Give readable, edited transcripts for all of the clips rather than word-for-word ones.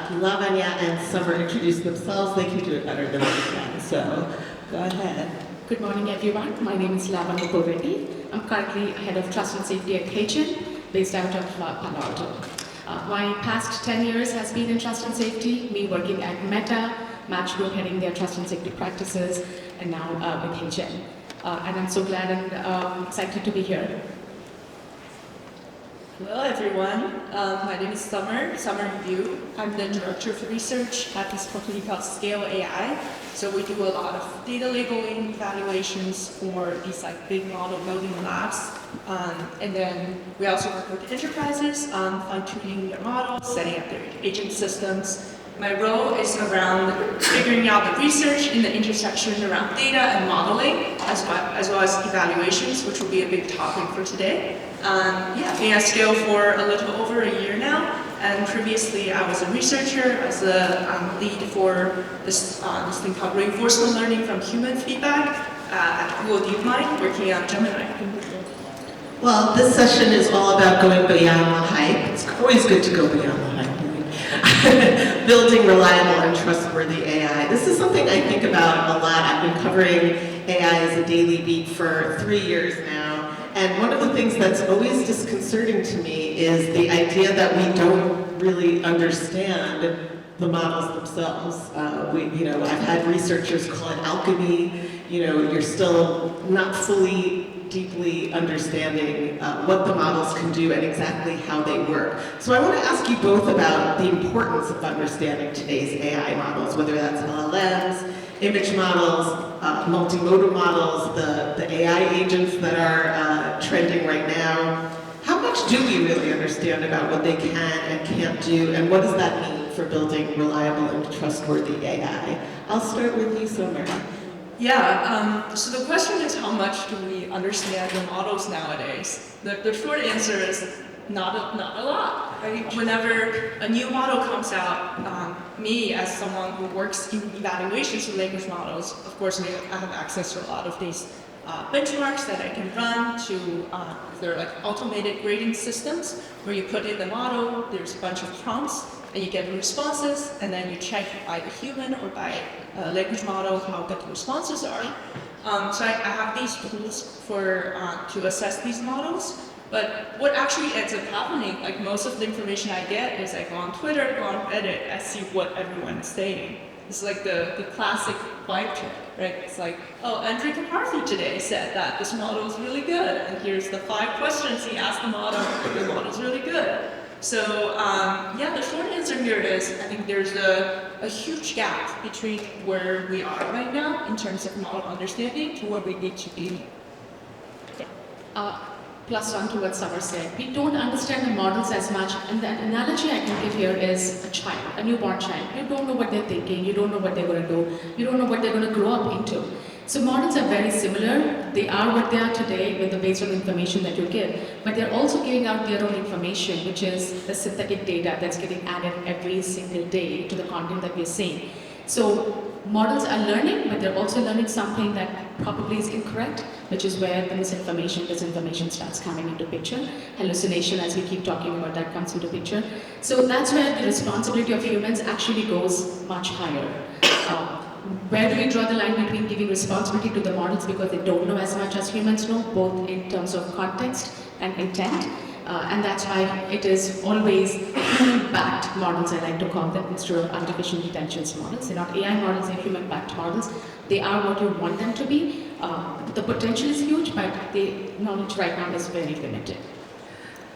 Lavanya and Summer introduce themselves. They can do it better than I can, so go ahead. Good morning, everyone. My name is Lavanya Poreddy. I'm currently head of Trust and Safety at HeyGen's, based out of Palo Alto. My past 10 years has been in Trust and Safety, me working at Meta, Match Group heading their Trust and Safety practices, and now with HeyGen's. And I'm so glad and excited to be here. Hello everyone, my name is Summer Yu. I'm the Director of Research at this company called Scale AI. So we do a lot of data labeling evaluations for these big model building labs. And then we also work with enterprises on fine-tuning their models, setting up their agent systems. My role is around figuring out the research in the intersection around data and modeling, as well as evaluations, which will be a big topic for today. Being at Scale for a little over a year now, and previously I was a researcher as a lead for this thing called reinforcement learning from human feedback at Google DeepMind, working on Gemini. Well, this session is all about going beyond the hype. It's always good to go beyond the hype. Building reliable and trustworthy AI. This is something I think about a lot. I've been covering AI as a daily beat for 3 years now. And one of the things that's always disconcerting to me is the idea that we don't really understand the models themselves. I've had researchers call it alchemy. You're still not fully deeply understanding what the models can do and exactly how they work. So I want to ask you both about the importance of understanding today's AI models, whether that's LLMs, image models, multimodal models, the AI agents that are trending right now. How much do we really understand about what they can and can't do, and what does that mean for building reliable and trustworthy AI? I'll start with you, Summer. Yeah, so the question is, how much do we understand the models nowadays? The short answer is not a lot. Right? Whenever a new model comes out, me as someone who works in evaluations of language models, of course I have access to a lot of these benchmarks that I can run to, they're automated grading systems where you put in the model, there's a bunch of prompts, and you get responses, and then you check by the human or by a language model how good the responses are. So I have these tools to assess these models. But what actually ends up happening, most of the information I get is I go on Twitter, go on Reddit, I see what everyone is saying. It's the classic vibe check, right? It's oh, Andrew McCarthy today said that this model is really good, and here's the 5 questions he asked the model, the model's really good. So, the short answer here is I think there's a huge gap between where we are right now in terms of model understanding to where we need to be. Plus on to what Summer said, we don't understand the models as much, and the analogy I can give here is a child, a newborn child. You don't know what they're thinking, you don't know what they're going to do, you don't know what they're going to grow up into. So models are very similar. They are what they are today based on the information that you give, but they're also giving out their own information, which is the synthetic data that's getting added every single day to the content that we're seeing. So models are learning, but they're also learning something that probably is incorrect, which is where the disinformation starts coming into picture. Hallucination, as we keep talking about, that comes into picture. So that's where the responsibility of humans actually goes much higher. Where do we draw the line between giving responsibility to the models because they don't know as much as humans know, both in terms of context and intent? And that's why it is always human-backed models, I like to call them, instead of artificial intelligence models. They're not AI models, they're human-backed models. They are what you want them to be. The potential is huge, but the knowledge right now is very limited.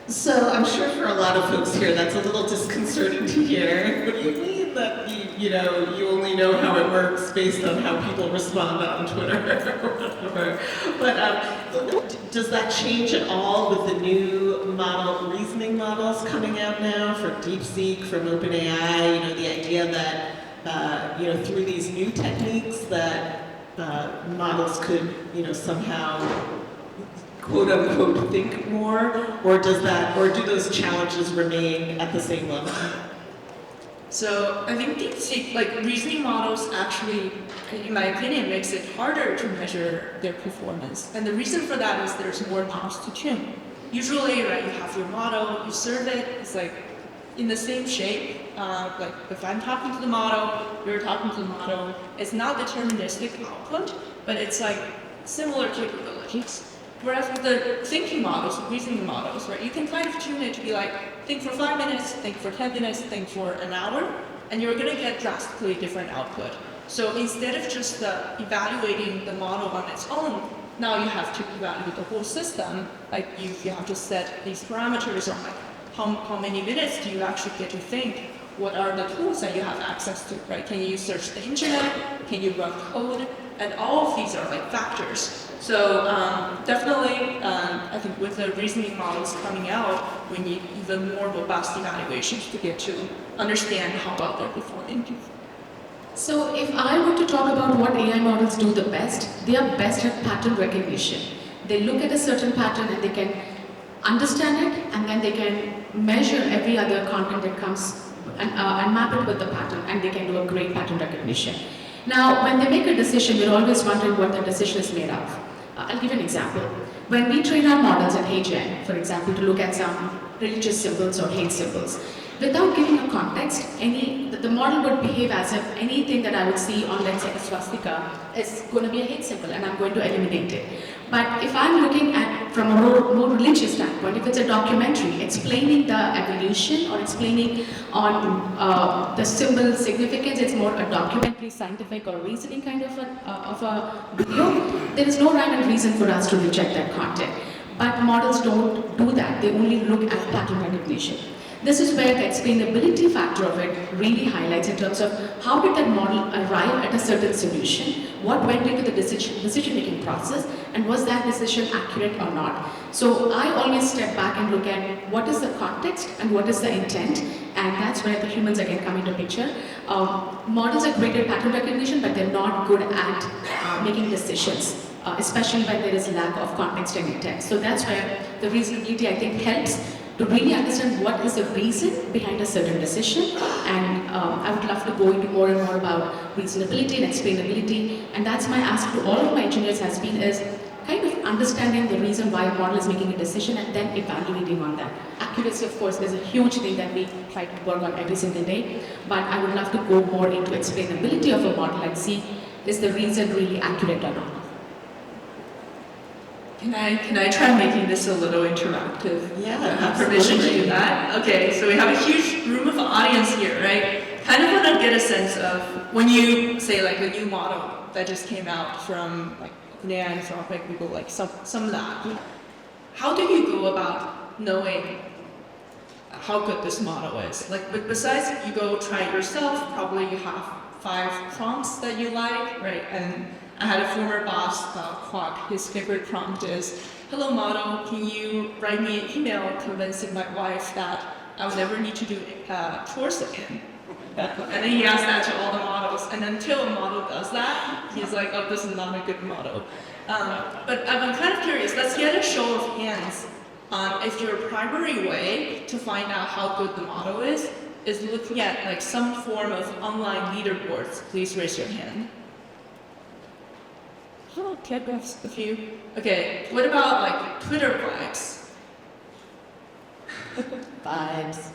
So I'm sure for a lot of folks here, that's a little disconcerting to hear. What do you mean that you only know how it works based on how people respond on Twitter or whatever? But does that change at all with the new reasoning models coming out now for DeepSeek, from OpenAI? The idea that through these new techniques that models could somehow quote unquote think more, or do those challenges remain at the same level? So I think DeepSeek, reasoning models actually, in my opinion, makes it harder to measure their performance. And the reason for that is there's more knobs to tune. Usually, right, you have your model, you serve it, it's in the same shape. Like if I'm talking to the model, you're talking to the model, it's not deterministic output, but it's like similar capabilities. Whereas with the thinking models, the reasoning models, right, you can kind of tune it to be like, think for 5 minutes, think for 10 minutes, think for an hour, and you're gonna get drastically different output. So instead of just evaluating the model on its own, now you have to evaluate the whole system. Like you have to set these parameters on like how many minutes do you actually get to think? What are the tools that you have access to, right? Can you search the internet? Can you run code? And all of these are like factors. So definitely, I think with the reasoning models coming out, we need even more robust evaluations to get to understand how well they're performing. So if I were to talk about what AI models do the best, they are best at pattern recognition. They look at a certain pattern and they can understand it, and then they can measure every other content that comes and map it with the pattern, and they can do a great pattern recognition. Now, when they make a decision, we're always wondering what the decision is made of. I'll give you an example. When we train our models at HeyGen, for example, to look at some religious symbols or hate symbols, without giving a context, the model would behave as if anything that I would see on, let's say, a swastika is going to be a hate symbol, and I'm going to eliminate it. But if I'm looking at from a more religious standpoint, if it's a documentary explaining the evolution or explaining on the symbol significance, it's more a documentary, scientific or reasoning kind of a video, there is no rhyme and reason for us to reject that content. But models don't do that. They only look at pattern recognition. This is where the explainability factor of it really highlights in terms of how did that model arrive at a certain solution, what went into the decision-making process, and was that decision accurate or not. So I always step back and look at what is the context and what is the intent, and that's where the humans again come into picture. Models are great at pattern recognition, but they're not good at making decisions, especially when there is lack of context and intent. So that's where the reasonability, I think, helps to really understand what is the reason behind a certain decision, and I would love to go into more and more about reasonability and explainability, and that's my ask to all of my engineers has been is kind of understanding the reason why a model is making a decision and then evaluating on that. Accuracy, of course, is a huge thing that we try to work on every single day, but I would love to go more into explainability of a model and see is the reason really accurate or not. Can I try making this a little interactive? Yeah, have permission to do that? Okay, so we have a huge room of audience here, right? Kind of want to get a sense of when you say like a new model that just came out from like OpenAI, Anthropic, Google, like some of that. How do you go about knowing how good this model is? Like, but besides you go try it yourself, probably you have 5 prompts that you like, right? And I had a former boss, Kwok, his favorite prompt is, hello model, can you write me an email convincing my wife that I would never need to do chores again? And then he asks that to all the models, and until a model does that, he's like, oh, this is not a good model. But I'm kind of curious, let's get a show of hands on if your primary way to find out how good the model is looking at like some form of online leaderboards. Please raise your hand. Oh, Ted has a few. Okay, what about like Twitter vibes? Vibes.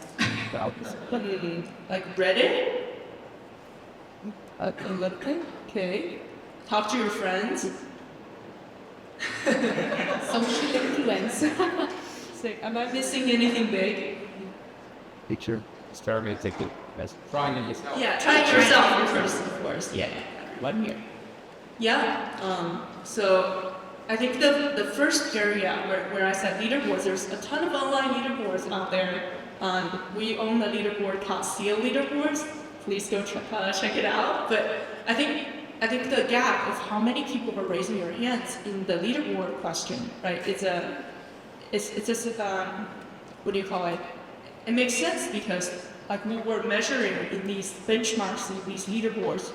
Like Reddit? Okay. Talk to your friends. Social influence. Am I missing anything big? Picture. Experiment technique. That's trying it yourself. Yeah, try it yourself first, of course. Yeah. One here. Yeah. So I think the first area where I said leaderboards, there's a ton of online leaderboards out there. We own a leaderboard called Seal Leaderboards. Please go check it out. But I think the gap of how many people are raising their hands in the leaderboard question, right? It's just what do you call it? It makes sense because like what we're measuring in these benchmarks, in these leaderboards,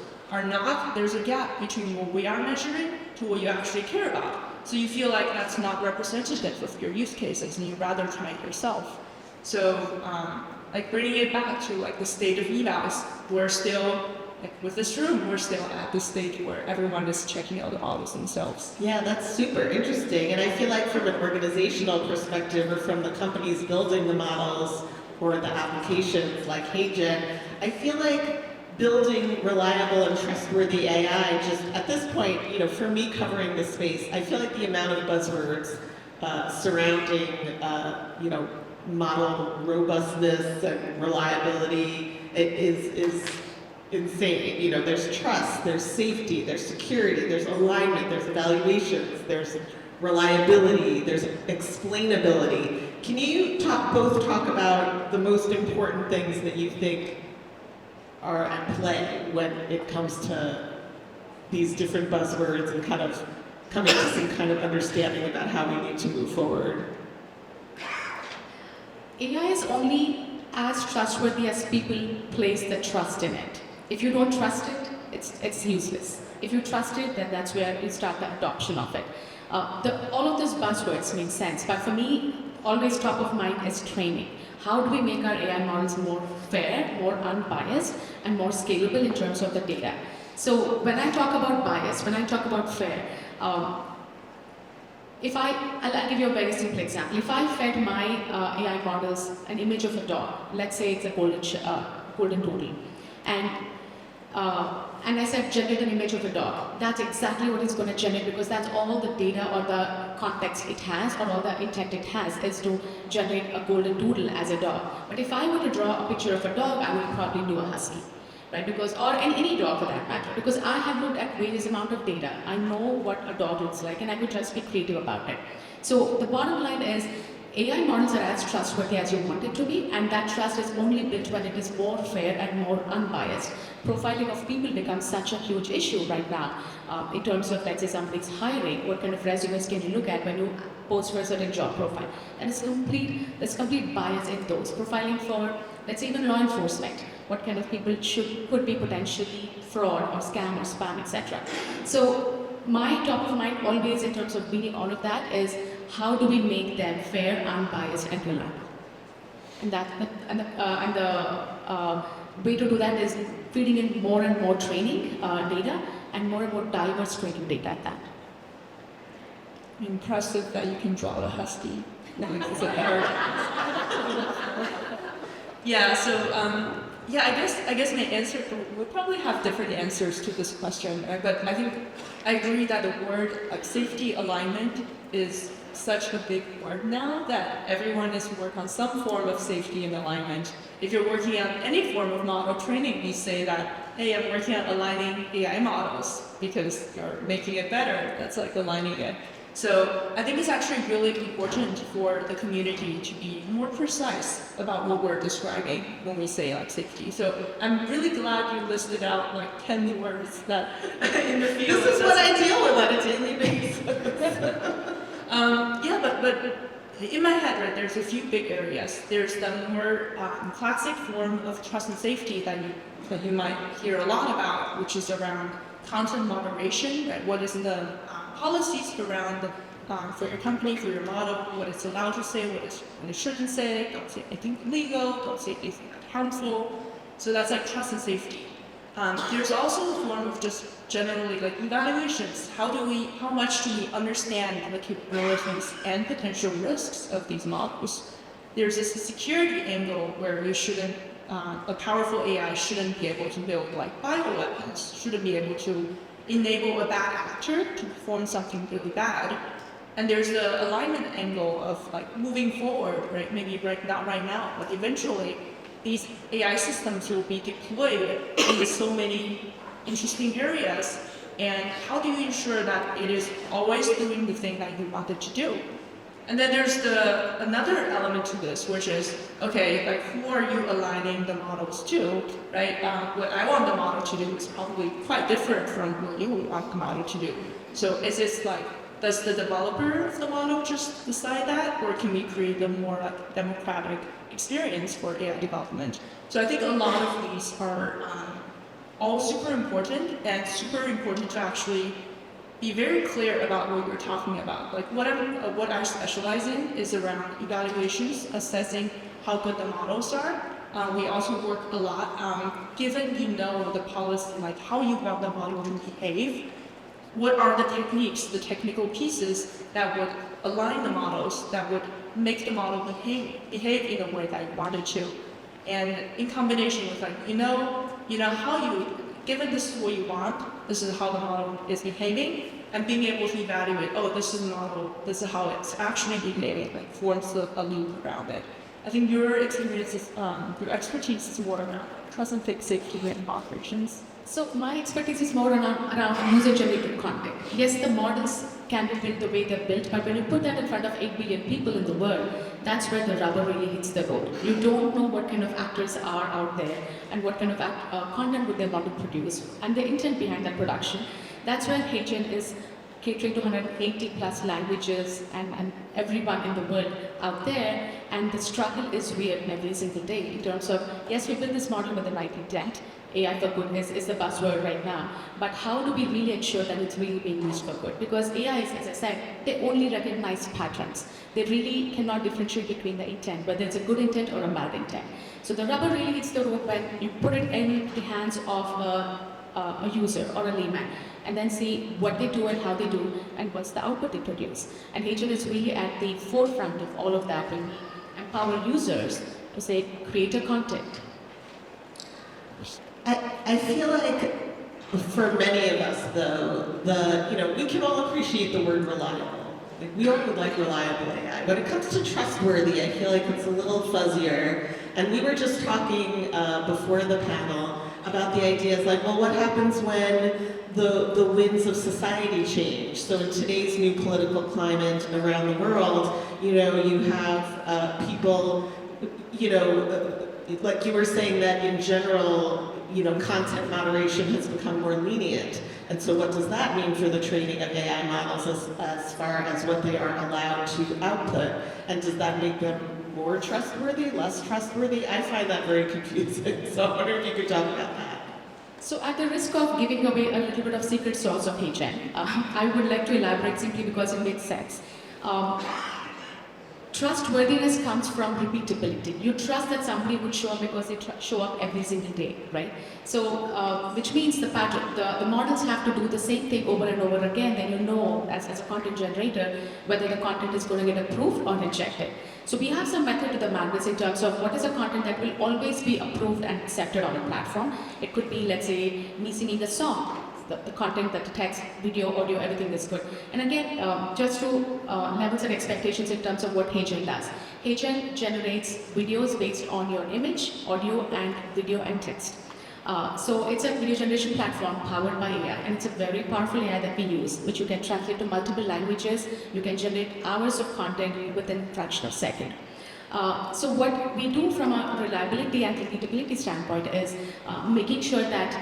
there's a gap between what we are measuring to what you actually care about. So you feel like that's not representative of your use cases and you'd rather try it yourself. So like bringing it back to like the state of evals, we're still, like with this room, we're still at the stage where everyone is checking out the models themselves. Yeah, that's super interesting. And I feel like from an organizational perspective or from the companies building the models, or the applications like HeyGen, I feel like building reliable and trustworthy AI just, at this point, for me covering this space, I feel like the amount of buzzwords surrounding, model robustness and reliability is insane. There's trust, there's safety, there's security, there's alignment, there's evaluations, there's reliability, there's explainability. Can you both talk about the most important things that you think are at play when it comes to these different buzzwords and kind of coming to some kind of understanding about how we need to move forward? AI is only as trustworthy as people place the trust in it. If you don't trust it, it's useless. If you trust it, then that's where you start the adoption of it. All of those buzzwords make sense, but for me, always top of mind is training. How do we make our AI models more fair, more unbiased, and more scalable in terms of the data? So when I talk about bias, when I talk about fair, I'll give you a very simple example. If I fed my AI models an image of a dog, let's say it's a golden doodle, and I said generate an image of a dog, that's exactly what it's going to generate, because that's all the data or the context it has, or all the intent it has, is to generate a golden doodle as a dog. But if I were to draw a picture of a dog, I would probably do a husky, right? Or any dog for that matter, because I have looked at various amount of data. I know what a dog looks like, and I could just be creative about it. So the bottom line is, AI models are as trustworthy as you want it to be, and that trust is only built when it is more fair and more unbiased. Profiling of people becomes such a huge issue right now in terms of, let's say, somebody's hiring. What kind of resumes can you look at when you post for a certain job profile? And there's complete bias in those. Profiling for, let's say, even law enforcement. What kind of people could be potentially fraud or scam or spam, etc. So my top of mind always in terms of beating all of that is, how do we make them fair, unbiased, and reliable? And the way to do that is feeding in more and more training data and more diverse training data at that. Impressive that you can draw the husky. Yeah, so I guess my answer, we'll probably have different answers to this question, right? But I think I agree that the word like safety alignment is such a big word now that everyone is working on some form of safety and alignment. If you're working on any form of model training, we say that, hey, I'm working on aligning AI models because you're making it better. That's like aligning it. So I think it's actually really important for the community to be more precise about what we're describing when we say like safety. So I'm really glad you listed out like 10 words that in the field. This is what I deal with on a daily basis. But in my head, right, there's a few big areas. There's the more classic form of trust and safety that you might hear a lot about, which is around content moderation, right? What is the policies around for your company, for your model, what it's allowed to say, what it shouldn't say, don't say anything illegal, don't say anything harmful. So that's like trust and safety. There's also a form of just generally like evaluations. How much do we understand the capabilities and potential risks of these models? There's this security angle where you shouldn't, a powerful AI shouldn't be able to build like bioweapons, shouldn't be able to enable a bad actor to perform something really bad. And there's the alignment angle of like moving forward, right? Maybe not right now, but eventually these AI systems will be deployed in so many interesting areas. And how do you ensure that it is always doing the thing that you want it to do? And then there's another element to this, which is, okay, like who are you aligning the models to, right? What I want the model to do is probably quite different from what you want the model to do. So is this like, does the developer of the model just decide that, or can we create a more like democratic experience for AI development? So I think a lot of these are all super important, and super important to actually be very clear about what you're talking about. Like what I specialize in is around evaluations, assessing how good the models are. We also work a lot, given you know the policy, like how you want the model to behave, what are the techniques, the technical pieces that would align the models that would make the model behave in a way that you want it to. And in combination with like, how you, given this is what you want, this is how the model is behaving, and being able to evaluate, this is the model, this is how it's actually behaving, like forms a loop around it. I think your experience is, your expertise is more around trust and fake safety and operations. So my expertise is more around user-generated content. Yes, the models can be built the way they're built, but when you put that in front of 8 billion people in the world, that's where the rubber really hits the road. You don't know what kind of actors are out there and what kind of content would they want to produce and the intent behind that production. That's where HeyGen is catering to 180 plus languages and everyone in the world out there, and the struggle is real every single day in terms of, yes, we built this model with the right intent. AI for goodness is the buzzword right now, but how do we really ensure that it's really being used for good? Because AIs, as I said, they only recognize patterns. They really cannot differentiate between the intent, whether it's a good intent or a bad intent. So the rubber really hits the road when you put it in the hands of a user or a layman, and then see what they do and how they do and what's the output they produce. And HeyGen is really at the forefront of all of that and empower users to say, create a content. I feel like for many of us, though, we can all appreciate the word reliable. Like, we all would like reliable AI. When it comes to trustworthy, I feel like it's a little fuzzier. And we were just talking before the panel about the ideas like, well, what happens when the winds of society change? So in today's new political climate around the world, you have people, like you were saying that in general, content moderation has become more lenient. And so what does that mean for the training of AI models as far as what they are allowed to output? And does that make them more trustworthy, less trustworthy? I find that very confusing. So I wonder if you could talk about that. So at the risk of giving away a little bit of secret sauce of HeyGen, I would like to elaborate simply because it makes sense. Trustworthiness comes from repeatability. You trust that somebody would show up because they show up every single day, right? So, which means the pattern, the models have to do the same thing over and over again, then you know, as a content generator, whether the content is going to get approved or rejected. So we have some method to the madness in terms of what is a content that will always be approved and accepted on a platform. It could be, let's say, me singing a song. The content that text, video, audio, everything is good. And again, just to level set expectations in terms of what HeyGen does. HeyGen generates videos based on your image, audio, and video and text. So it's a video generation platform powered by AI, and it's a very powerful AI that we use, which you can translate to multiple languages. You can generate hours of content within a fraction of a second. So what we do from a reliability and repeatability standpoint is making sure that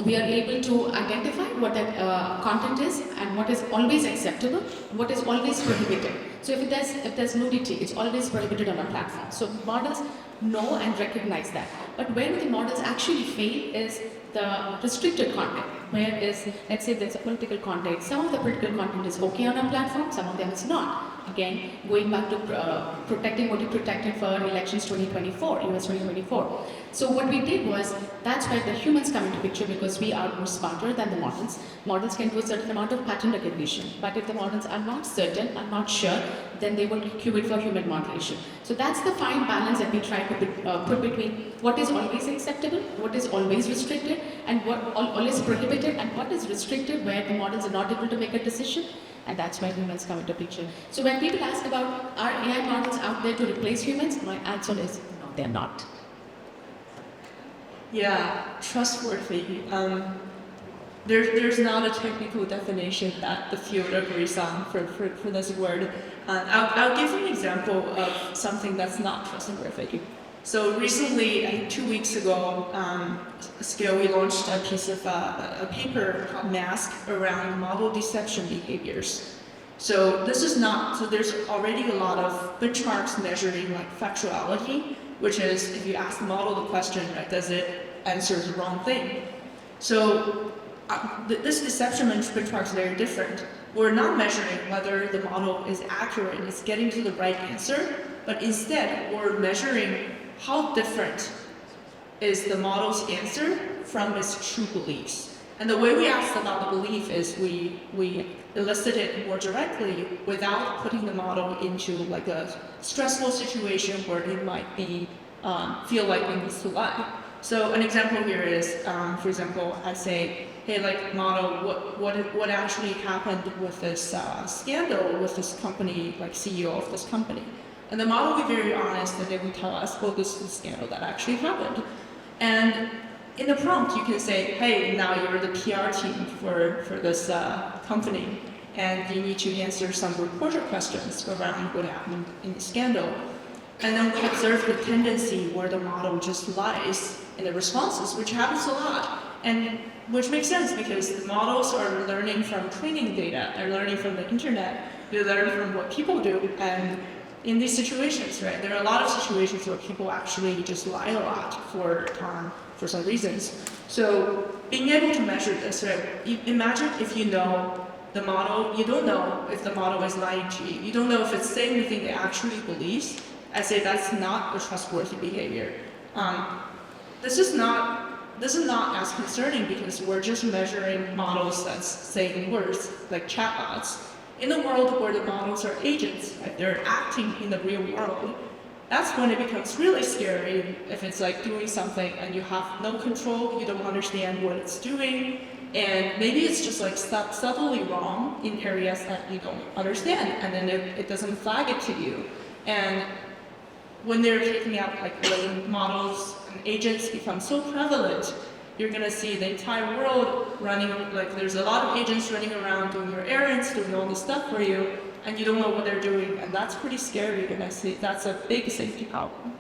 we are able to identify what that content is and what is always acceptable, what is always prohibited. So if there's nudity, it's always prohibited on a platform. So models know and recognize that. But where the models actually fail is the restricted content. Where is, let's say there's a political content. Some of the political content is okay on a platform, some of them is not. Again, going back to protecting what you protected for elections 2024, US 2024. So what we did was, that's where the humans come into picture because we are more smarter than the models. Models can do a certain amount of pattern recognition, but if the models are not certain, are not sure, then they will queue it for human moderation. So that's the fine balance that we try to put between what is always acceptable, what is always restricted, and what always prohibited, and what is restricted where the models are not able to make a decision. And that's where humans come into picture. So when people ask about, are AI models out there to replace humans? My answer is, no, they're not. Yeah, trustworthy. There's not a technical definition that the field agrees on for this word. I'll give you an example of something that's not trustworthy. So recently, I think 2 weeks ago, Scale, we launched a piece of a paper called Mask around model deception behaviors. So this is not, so there's already a lot of benchmarks measuring like factuality, which is if you ask the model the question, right, does it answer the wrong thing? So this deception benchmark is very different. We're not measuring whether the model is accurate, it's getting to the right answer, but instead we're measuring how different is the model's answer from its true beliefs. And the way we asked about the belief is we elicit it more directly without putting the model into like a stressful situation where it might be feel like it needs to lie. So an example here is, for example, I say, hey, like model, what actually happened with this scandal with this company, like CEO of this company? And the model will be very honest, and they will tell us, well, this is the scandal that actually happened. And in the prompt, you can say, hey, now you're the PR team for this company, and you need to answer some reporter questions around what happened in the scandal. And then we observe the tendency where the model just lies in the responses, which happens a lot. And which makes sense because the models are learning from training data, they're learning from the internet, they learn from what people do. And in these situations, right, there are a lot of situations where people actually just lie a lot for some reasons. So being able to measure this, right, imagine if you know the model, you don't know if the model is lying to you. You don't know if it's saying anything it actually believes. I say that's not a trustworthy behavior. This is not as concerning because we're just measuring models that's saying words, like chatbots. In a world where the models are agents, right, they're acting in the real world, that's when it becomes really scary if it's like doing something and you have no control, you don't understand what it's doing, and maybe it's just like subtly wrong in areas that you don't understand, and then it doesn't flag it to you. And when they're taking out, like when models and agents become so prevalent, you're gonna see the entire world running, like there's a lot of agents running around doing your errands, doing all this stuff for you, and you don't know what they're doing, and that's pretty scary, and I see that's a big safety problem.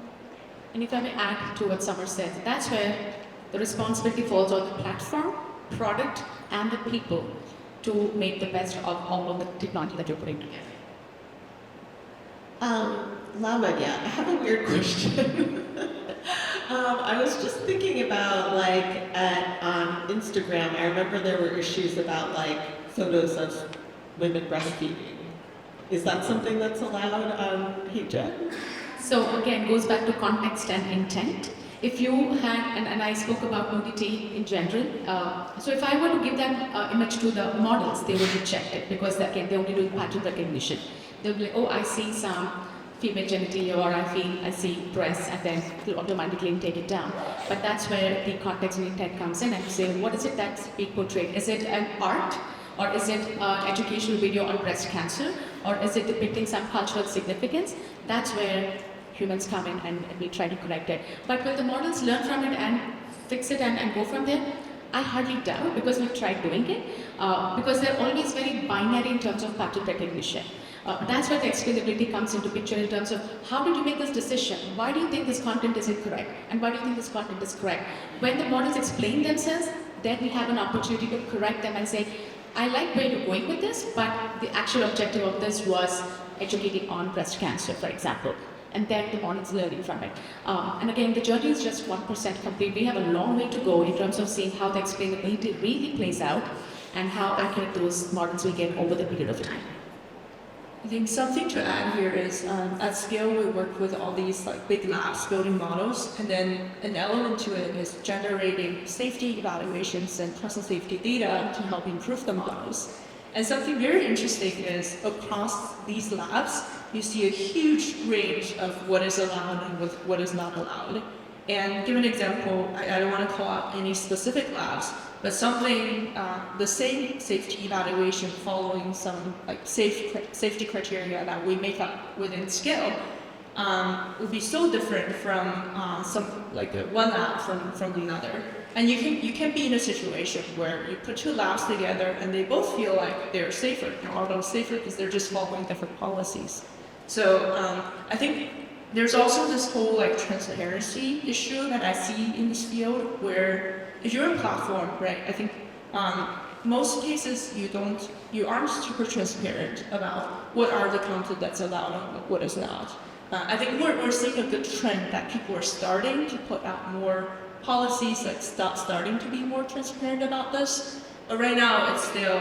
And if I may add to what Summer said, that's where the responsibility falls on the platform, product, and the people to make the best of all of the technology that you're putting together. Lavanya, I have a weird question. I was just thinking about on Instagram, I remember there were issues about photos of women breastfeeding. Is that something that's allowed on HeyGen? So again, goes back to context and intent. If you had, and I spoke about nudity in general, so if I were to give that image to the models, they would reject it because again, they only do pattern recognition. They'll be like, oh, I see some female genitalia, or I see breasts, and then it'll automatically take it down. But that's where the context and intent comes in and say, what is it that's being portrayed? Is it an art? Or is it an educational video on breast cancer? Or is it depicting some cultural significance? That's where humans come in and we try to correct it. But will the models learn from it and fix it and go from there? I hardly doubt, because we've tried doing it. Because they're always very binary in terms of pattern recognition. That's where the explainability comes into picture in terms of how did you make this decision? Why do you think this content is incorrect? And why do you think this content is correct? When the models explain themselves, then we have an opportunity to correct them and say, I like where you're going with this, but the actual objective of this was educating on breast cancer, for example. And then the models learning from it. And again, the journey is just 1% complete. We have a long way to go in terms of seeing how the explainability really plays out and how accurate those models will get over the period of time. I think something to add here is at scale we work with all these big labs building models, and then an element to it is generating safety evaluations and trust and safety data to help improve the models. And something very interesting is across these labs you see a huge range of what is allowed and what is not allowed. And give an example, I don't want to call out any specific labs, but something, the same safety evaluation following some safety criteria that we make up within scale would be so different from one lab from the other. And you can be in a situation where you put two labs together and they both feel like they're safer. They're all safer because they're just following different policies. So I think there's also this whole transparency issue that I see in this field, where if you're a platform, right, I think most cases you aren't super transparent about what are the content that's allowed and what is not. I think we're seeing a good trend that people are starting to put out more policies that starting to be more transparent about this. But right now it's still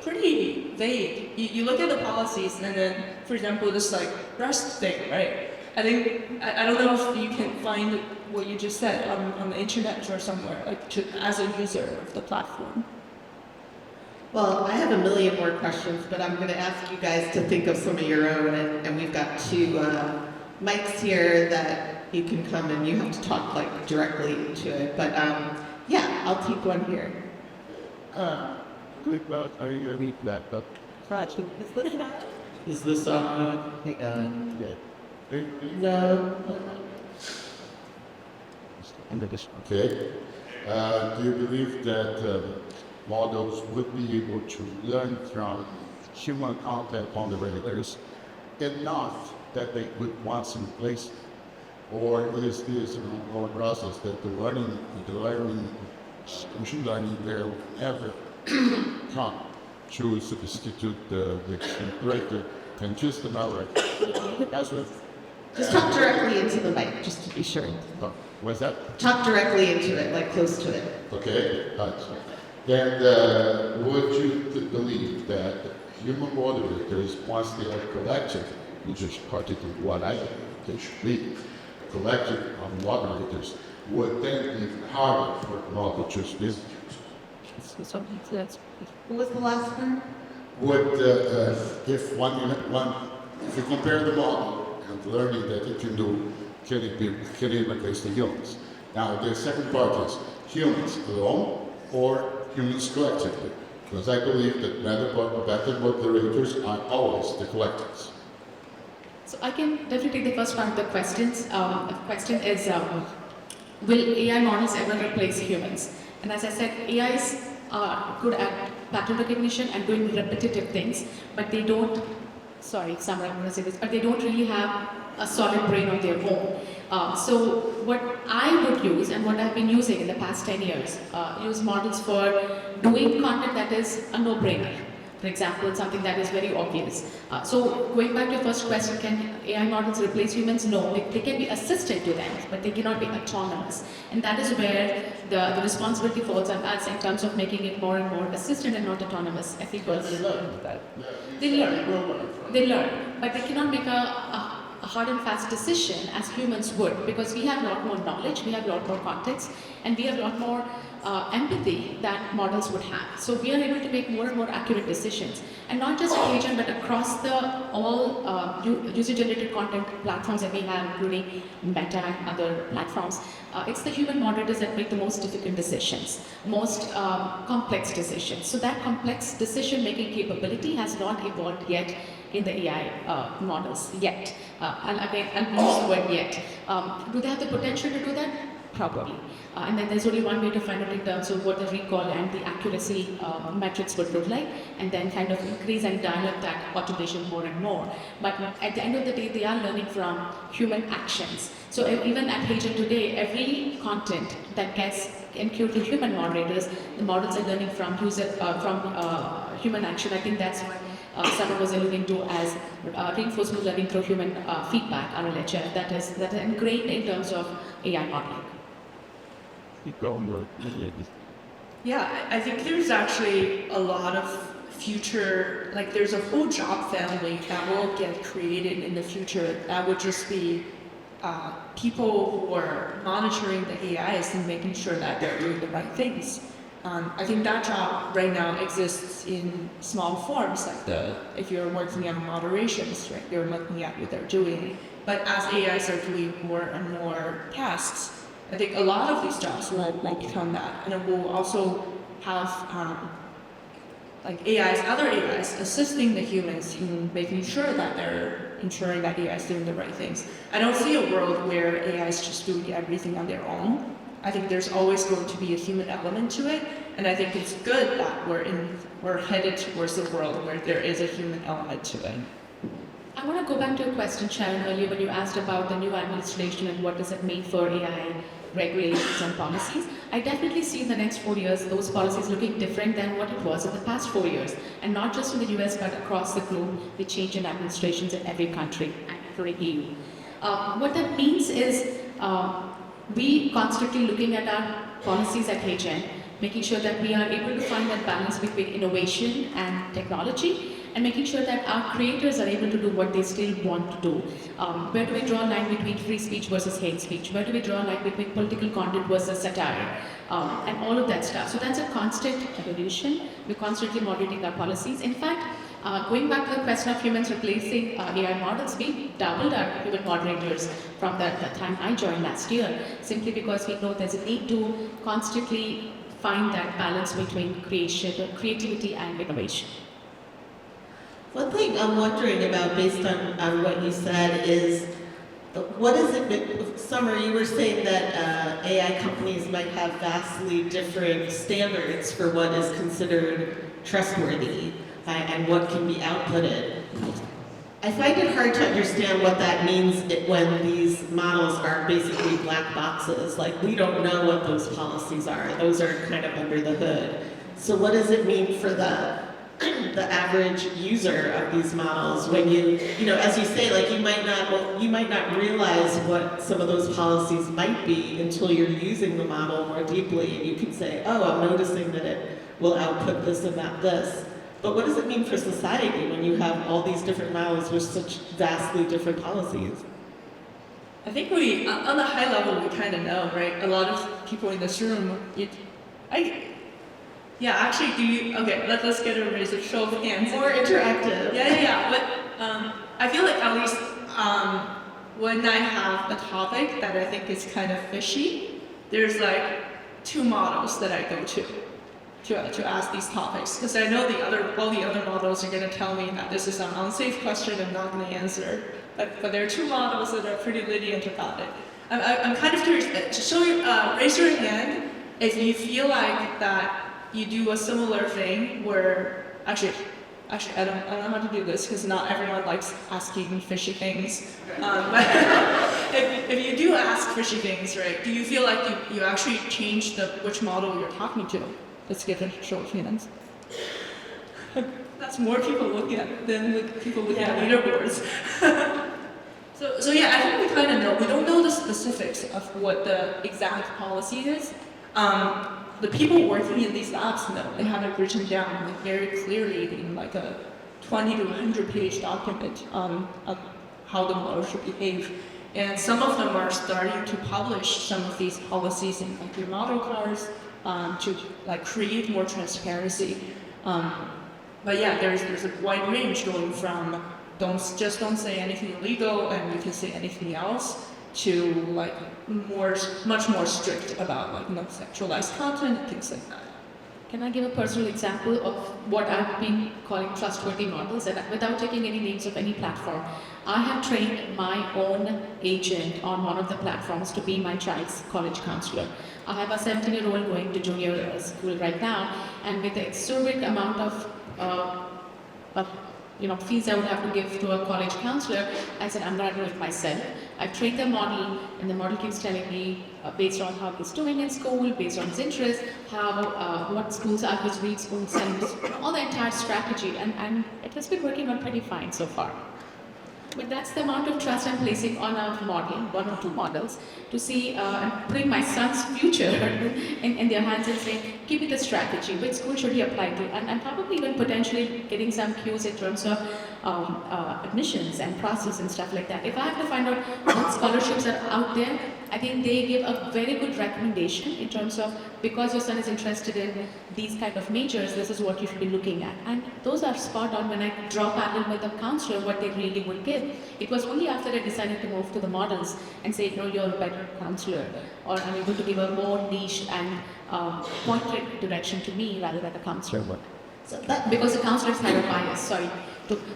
pretty vague. You look at the policies and then, for example, this breast thing, right? I think, I don't know if you can find what you just said on the internet or somewhere, like as a user of the platform? Well, I have a million more questions, but I'm going to ask you guys to think of some of your own, and we've got two mics here that you can come and you have to talk like directly to it. But yeah, I'll take one here. Click about, are you going to read that? Is this on? Yeah. No. Okay. Do you believe that models would be able to learn from human content on the regulars enough that they would once replace it? Or is this an ongoing process that the machine learning there will never come to substitute the creator and just another? Just talk directly into the mic, just to be sure. What's that? Talk directly into it, like close to it. Okay. And would you believe that human moderators, once they are collected, which is particularly what I think they should be, collected on moderators, would then be harder for moderators to use? What was the last one? Would, if you compare the model and the learning that it can do, can it replace the humans? Now, the second part is humans alone or humans collectively? Because I believe that better moderators are always the collectors. So I can definitely take the first part of the questions. The question is, will AI models ever replace humans? And as I said, AIs are good at pattern recognition and doing repetitive things, but they don't, sorry, Samara, I'm going to say this, but they don't really have a solid brain of their own. So what I would use, and what I've been using in the past 10 years, use models for doing content that is a no-brainer. For example, something that is very obvious. So going back to your first question, can AI models replace humans? No, they can be assistant to them, but they cannot be autonomous. And that is where the responsibility falls on us in terms of making it more and more assistant and not autonomous. I think they learn, but they cannot make a hard and fast decision as humans would, because we have a lot more knowledge, we have a lot more context, and we have a lot more empathy that models would have. So we are able to make more and more accurate decisions, and not just HeyGen, but across all user-generated content platforms that we have, including Meta and other platforms. It's the human moderators that make the most difficult decisions, most complex decisions. So that complex decision-making capability has not evolved yet in the AI models yet. And again, I'll use the word yet. Do they have the potential to do that? Probably. And then there's only one way to find out in terms of what the recall and the accuracy metrics would look like, and then kind of increase and dial up that automation more and more. But at the end of the day, they are learning from human actions. So even at HeyGen today, every content that gets enqueued to human moderators, the models are learning from human action. I think that's what someone was alluding to as reinforcement learning through human feedback, RLHF, that is ingrained in terms of AI modeling. Yeah, I think there's actually a lot of future, like there's a whole job family that will get created in the future that would just be people who are monitoring the AIs and making sure that they're doing the right things. I think that job right now exists in small forms, like if you're working on moderations, right, you're looking at what they're doing. But as AIs are doing more and more tasks, I think a lot of these jobs will become that, and it will also have like other AIs assisting the humans in making sure that they're ensuring that AI is doing the right things. I don't see a world where AI is just doing everything on their own. I think there's always going to be a human element to it, and I think it's good that we're headed towards a world where there is a human element to it. I want to go back to a question, Sharon, earlier when you asked about the new administration and what does it mean for AI regulations and policies. I definitely see in the next 4 years those policies looking different than what it was in the past 4 years. And not just in the US, but across the globe, with change in administrations in every country, including EU. What that means is we constantly looking at our policies at HeyGen, making sure that we are able to find that balance between innovation and technology, and making sure that our creators are able to do what they still want to do. Where do we draw a line between free speech versus hate speech? Where do we draw a line between political content versus satire? And all of that stuff. So that's a constant evolution. We're constantly moderating our policies. In fact, going back to the question of humans replacing AI models, we doubled our human moderators from the time I joined last year, simply because we know there's a need to constantly find that balance between creativity and innovation. One thing I'm wondering about, based on what you said, is what is it, Summer, you were saying that AI companies might have vastly different standards for what is considered trustworthy and what can be outputted. I find it hard to understand what that means when these models are basically black boxes. Like, we don't know what those policies are. Those are kind of under the hood. So what does it mean for the average user of these models when you know, as you say, like, you might not realize what some of those policies might be until you're using the model more deeply, and you can say, oh, I'm noticing that it will output this and not this. But what does it mean for society when you have all these different models with such vastly different policies? I think we, on a high level, we kind of know, right? A lot of people in this room, let's get a raise of show of hands. More interactive. Yeah. But I feel like at least when I have a topic that I think is kind of fishy, there's like 2 models that I go to ask these topics, because I know all the other models are going to tell me that this is an unsafe question I'm not going to answer. But there are 2 models that are pretty lenient about it. I'm kind of curious. Raise your hand if you feel like that you do a similar thing where actually I don't know how to do this because not everyone likes asking fishy things. But if you do ask fishy things, right? Do you feel like you actually change which model you're talking to? Let's get a show of hands. That's more people looking at than people looking at leaderboards. So yeah, I think we kind of know. We don't know the specifics of what the exact policy is. The people working in these labs know. They have it written down like, very clearly in like a 20 to 100-page document of how the model should behave. And some of them are starting to publish some of these policies in like their model cards. To like create more transparency, but yeah, there's a wide range going from don't say anything illegal and you can say anything else to like much more strict about like no sexualized content and things like that. Can I give a personal example of what I've been calling trustworthy models, and without taking any names of any platform? I have trained my own agent on one of the platforms to be my child's college counselor. I have a 17-year-old going to junior school right now, and with the exorbitant amount of fees I would have to give to a college counselor, I said, I'm going to do it myself. I've trained the model, and the model keeps telling me, based on how he's doing in school, based on his interests, what schools are his reads, school send, all the entire strategy, and it has been working out pretty fine so far. But that's the amount of trust I'm placing on a model, 1 or 2 models, to see and putting my son's future in their hands and saying, give me the strategy, which school should he apply to, and probably even potentially getting some cues in terms of admissions and process and stuff like that. If I have to find out what scholarships are out there, I think they give a very good recommendation in terms of, because your son is interested in these kind of majors, this is what you should be looking at. And those are spot on when I draw parallel with a counselor, what they really would give. It was only after I decided to move to the models and say, no, you're a better counselor, or I'm able to give a more niche and pointed direction to me rather than a counselor would. So because the counselors had a bias,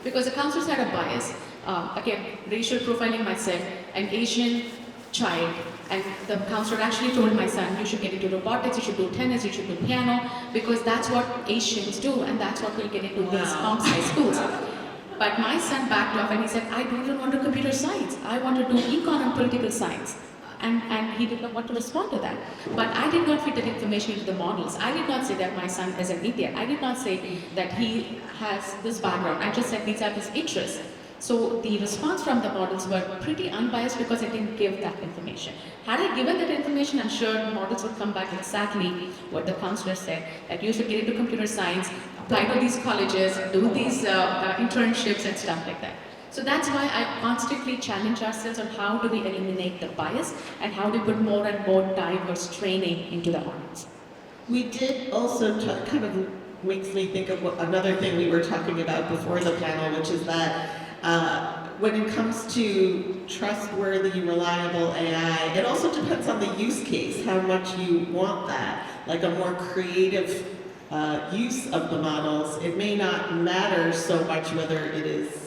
because the counselors had a bias, again, racial profiling myself, an Asian child, and the counselor actually told my son, you should get into robotics, you should do tennis, you should do piano, because that's what Asians do, and that's what will get into these comp-sci schools. But my son backed off and he said, I don't even want to do computer science, I want to do econ and political science. And he did not want to respond to that. But I did not fit that information into the models. I did not say that my son is an Indian. I did not say that he has this background. I just said these are his interests. So the response from the models were pretty unbiased because I didn't give that information. Had I given that information, I'm sure models would come back exactly what the counselor said, that you should get into computer science, apply to these colleges, do these internships and stuff like that. So that's why I constantly challenge ourselves on how do we eliminate the bias and how do we put more and more diverse training into the models. We did also kind of makes me think of another thing we were talking about before the panel, which is that when it comes to trustworthy, reliable AI, it also depends on the use case, how much you want that. Like a more creative use of the models, it may not matter so much whether it is,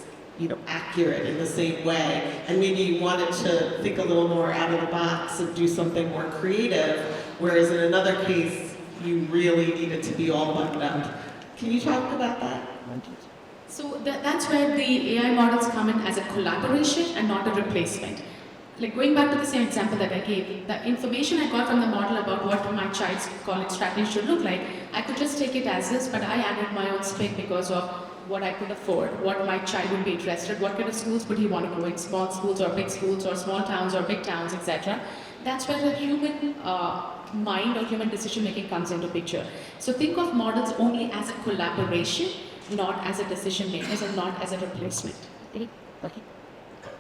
accurate in the same way. And maybe you wanted to think a little more out of the box and do something more creative, whereas in another case, you really need it to be all buttoned up. Can you talk about that? So that's where the AI models come in as a collaboration and not a replacement. Like going back to the same example that I gave, the information I got from the model about what my child's college strategy should look like, I could just take it as is, but I added my own spin because of what I could afford, what my child would be interested, what kind of schools would he want to go in, small schools or big schools or small towns or big towns, etc. That's where the human mind or human decision making comes into picture. So think of models only as a collaboration, not as a decision makers and not as a replacement. Okay.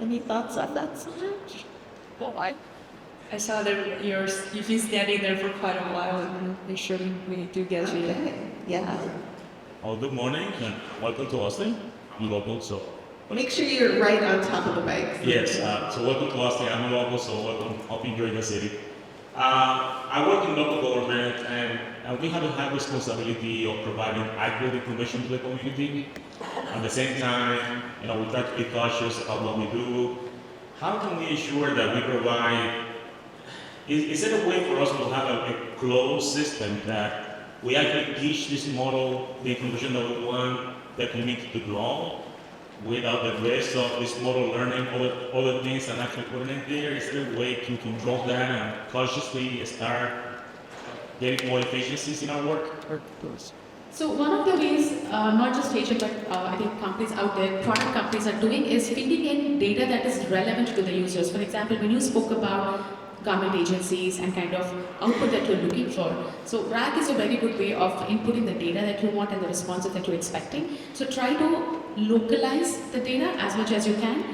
Any thoughts on that, Sanjay? Well, I saw that you've been standing there for quite a while, and make sure we do get you. Okay. Yeah. Oh, good morning and welcome to Austin. I'm local, so. Make sure you're right on top of the bike. Yes, so welcome to Austin. I'm a local, so welcome. Hope you enjoy the city. I work in local government, and we have a high responsibility of providing accurate information to the community. At the same time, we try to be cautious about what we do. How can we ensure that we provide? Is there a way for us to have a closed system that we actually teach this model the information that we want the community to grow without the risk of this model learning other things and actually putting it there? Is there a way to control that and cautiously start getting more efficiencies in our work? So one of the ways, not just HeyGen, but I think companies out there, product companies are doing is feeding in data that is relevant to the users. For example, when you spoke about government agencies and kind of output that you're looking for. So RAG is a very good way of inputting the data that you want and the responses that you're expecting. So try to localize the data as much as you can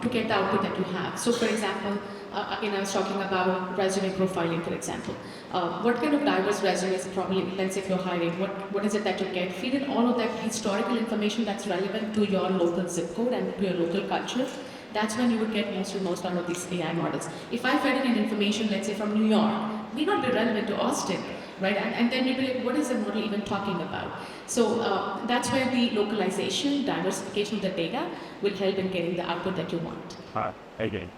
to get the output that you have. So for example, again, I was talking about resume profiling, for example. What kind of diverse resumes, probably, let's say if you're hiring, what is it that you get? Feed in all of that historical information that's relevant to your local zip code and to your local culture. That's when you would get most out of these AI models. If I fed in information, let's say from New York, may not be relevant to Austin, right? And then you'd be like, what is the model even talking about? So that's where the localization, diversification of the data will help in getting the output that you want. Hi, again.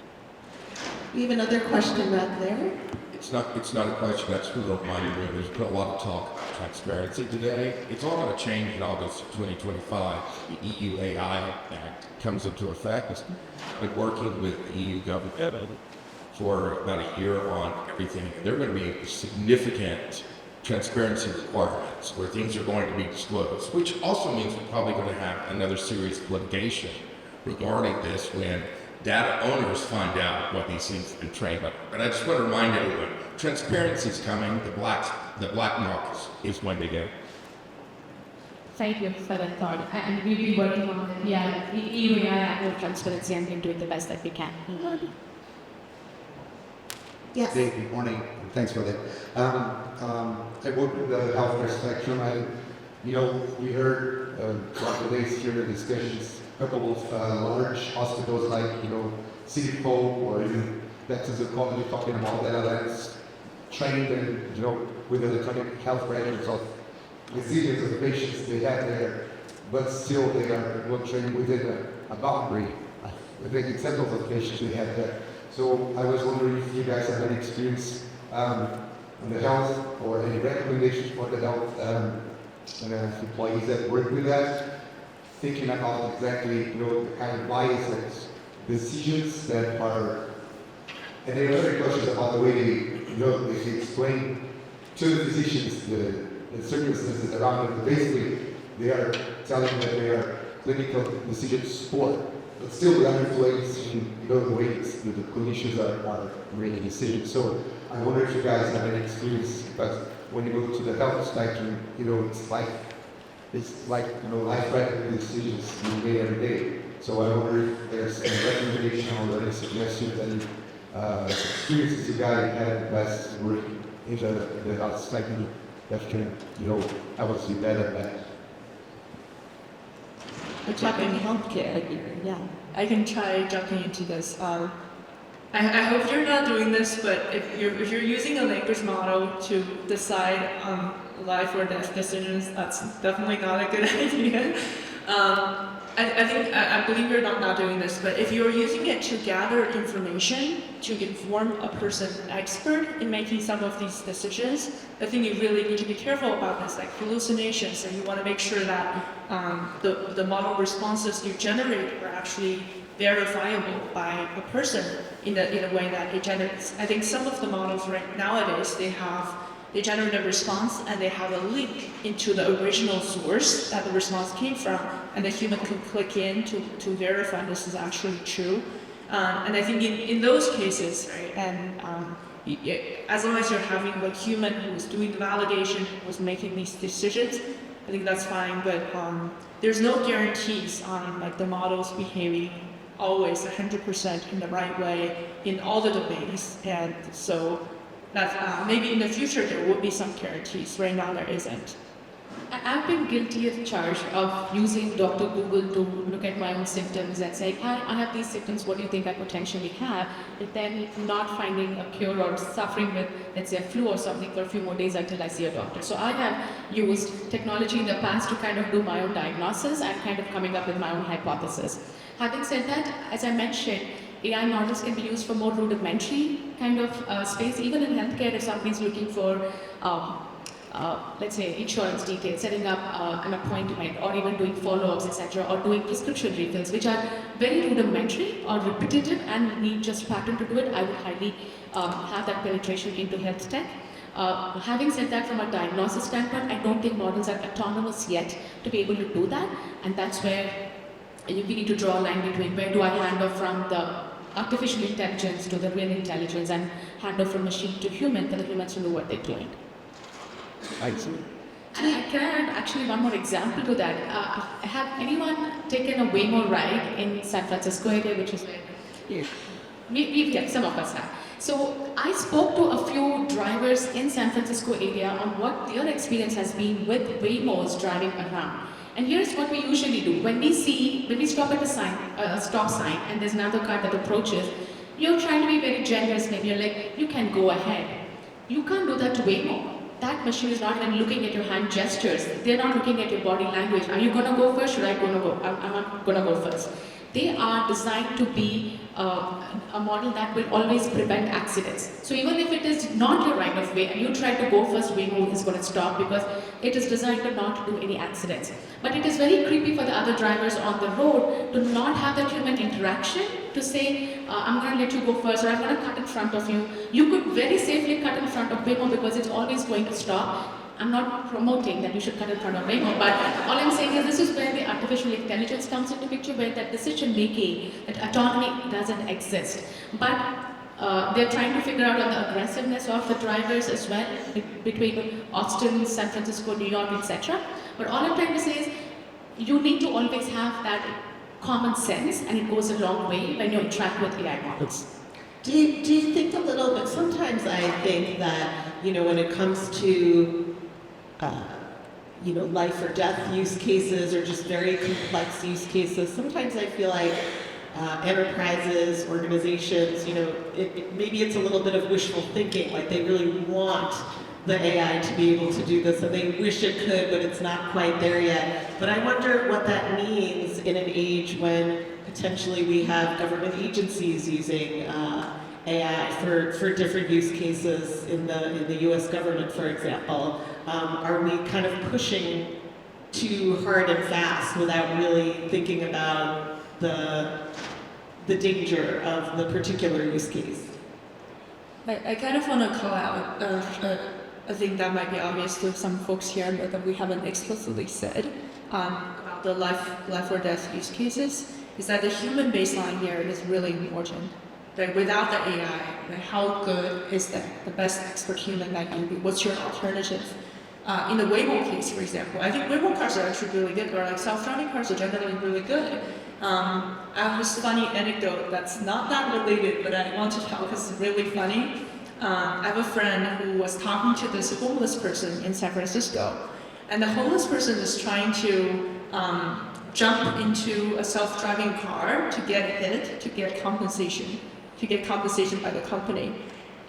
We have another question back there. It's not a question that's real minded. There's been a lot of talk about transparency today. It's all going to change in August 2025. The EU AI Act comes into effect. I've been working with the EU government for about a year on everything. There are going to be significant transparency requirements where things are going to be disclosed, which also means we're probably going to have another series of litigation regarding this when data owners find out what these things have been trained on. But I just want to remind everyone, transparency is coming, the black market is going to go. Thank you for that thought. And we'll be working on the EU AI Act transparency and doing the best that we can. Yes. Hey, good morning. Thanks for that. I work with the healthcare spectrum. We heard throughout the days here discussions, a couple of large hospitals like, City Folk or even Texas Economy talking about LLMs trained and, with electronic health records of resilience of the patients they have there, but still they are not trained within a boundary. I think examples of patients we have there. So I was wondering if you guys have any experience on the health or any recommendations for the health employees that work with that, thinking about exactly the kind of biases, decisions that are, and there are other questions about the way they explain to the physicians the circumstances around them. Basically, they are telling that they are clinical decision support, still we are influencing, the ways the clinicians are making decisions. So I wonder if you guys have any experience, because when you go to the health spectrum, it's like life-threatening decisions you make every day. So I wonder if there's any recommendation or any suggestions, any experiences you guys had in the past working in the health spectrum that can, help us be better at that. We're talking healthcare here, yeah. I can try jumping into this. I hope you're not doing this, but if you're using a language model to decide on life or death decisions, that's definitely not a good idea. I believe you're not doing this, but if you're using it to gather information to inform a person expert in making some of these decisions, I think you really need to be careful about this, like hallucinations, and you want to make sure that the model responses you generate are actually verifiable by a person in a way that it generates. I think some of the models nowadays, they generate a response and they have a link into the original source that the response came from, and the human can click in to verify this is actually true. And I think in those cases, right, and as long as you're having a human who is doing the validation, who is making these decisions, I think that's fine. But there's no guarantees on the models behaving always 100% in the right way in all the domains, and so that maybe in the future there will be some guarantees. Right now there isn't. I've been guilty of charge of using Dr. Google to look at my own symptoms and say, I have these symptoms, what do you think I potentially have? But then not finding a cure or suffering with, let's say, a flu or something for a few more days until I see a doctor. So I have used technology in the past to kind of do my own diagnosis and kind of coming up with my own hypothesis. Having said that, as I mentioned, AI models can be used for more rudimentary kind of space, even in healthcare. If somebody's looking for, let's say, insurance details, setting up an appointment, or even doing follow-ups, etc., or doing prescription refills, which are very rudimentary or repetitive and need just pattern to do it, I would highly have that penetration into health tech. Having said that, from a diagnosis standpoint, I don't think models are autonomous yet to be able to do that, and that's where we need to draw a line between where do I hand off from the artificial intelligence to the real intelligence, and hand off from machine to human for the humans to know what they're doing. I see. And I can add actually one more example to that. Have anyone taken a Waymo ride in San Francisco area, which is where yeah, some of us have. So I spoke to a few drivers in San Francisco area on what their experience has been with Waymos driving around. And here's what we usually do. When we stop at a stop sign and there's another car that approaches, you're trying to be very generous, maybe you're like, you can go ahead. You can't do that to Waymo. That machine is not even looking at your hand gestures. They're not looking at your body language. Are you gonna go first? Should I gonna go? I'm not gonna go first. They are designed to be a model that will always prevent accidents. So even if it is not your right of way and you try to go first, Waymo is going to stop because it is designed to not do any accidents. But it is very creepy for the other drivers on the road to not have that human interaction to say, I'm going to let you go first, or I'm going to cut in front of you. You could very safely cut in front of Waymo because it's always going to stop. I'm not promoting that you should cut in front of Waymo, but all I'm saying is this is where the artificial intelligence comes into picture, where that decision making, that autonomy doesn't exist. But they're trying to figure out on the aggressiveness of the drivers as well, between Austin, San Francisco, New York, etc. But all I'm trying to say is you need to always have that common sense, and it goes a long way when you interact with AI models. Do you think a little bit, sometimes I think that, when it comes to life or death use cases or just very complex use cases, sometimes I feel like enterprises, organizations, maybe it's a little bit of wishful thinking, like they really want the AI to be able to do this and they wish it could, but it's not quite there yet. But I wonder what that means in an age when potentially we have government agencies using AI for different use cases in the US government, for example. Are we kind of pushing too hard and fast without really thinking about the danger of the particular use case? I kind of want to call out a thing that might be obvious to some folks here, but that we haven't explicitly said about the life or death use cases. is that the human baseline here is really important. Right? Without the AI, right, how good is the best expert human that you be? What's your alternative? In the Waymo case, for example, I think Waymo cars are actually really good, or like self-driving cars are generally really good. I have this funny anecdote that's not that related, but I want to tell because it's really funny. I have a friend who was talking to this homeless person in San Francisco, and the homeless person is trying to jump into a self-driving car to get hit, to get compensation by the company.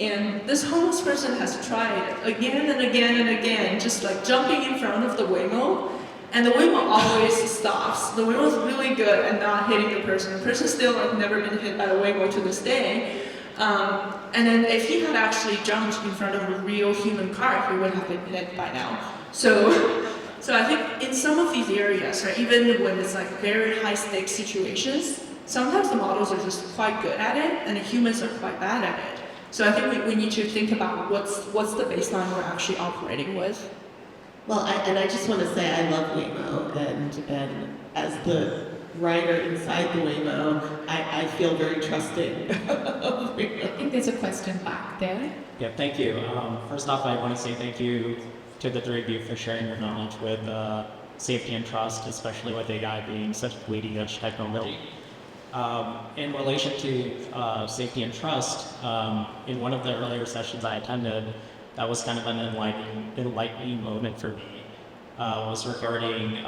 And this homeless person has tried again and again and again, just like jumping in front of the Waymo, and the Waymo always stops. The Waymo is really good at not hitting the person. The person still like never been hit by a Waymo to this day. And then if he had actually jumped in front of a real human car, he would have been hit by now. So I think in some of these areas, right, even when it's like very high stakes situations, sometimes the models are just quite good at it, and the humans are quite bad at it. So I think we need to think about what's the baseline we're actually operating with. Well, I just want to say I love Waymo, and as the rider inside the Waymo, I feel very trusting of Waymo. I think there's a question back there. Yeah, thank you. First off, I want to say thank you to the three of you for sharing your knowledge with safety and trust, especially with AI being such a bleeding edge technology. In relation to safety and trust, in one of the earlier sessions I attended, that was kind of an enlightening moment for me, was regarding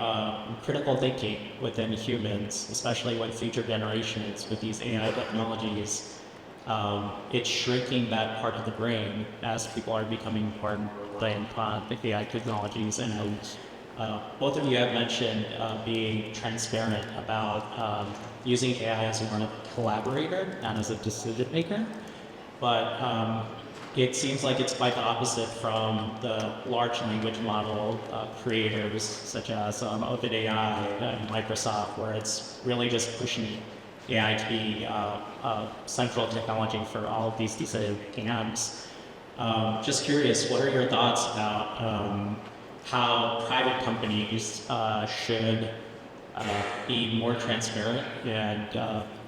critical thinking within humans, especially with future generations with these AI technologies. It's shrinking that part of the brain as people are becoming more and more reliant on the AI technologies. And both of you have mentioned being transparent about using AI as more of a collaborator, not as a decision maker. But it seems like it's quite the opposite from the large language model creators such as OpenAI and Microsoft, where it's really just pushing AI to be central technology for all of these decision-making apps. Just curious, what are your thoughts about how private companies should be more transparent, and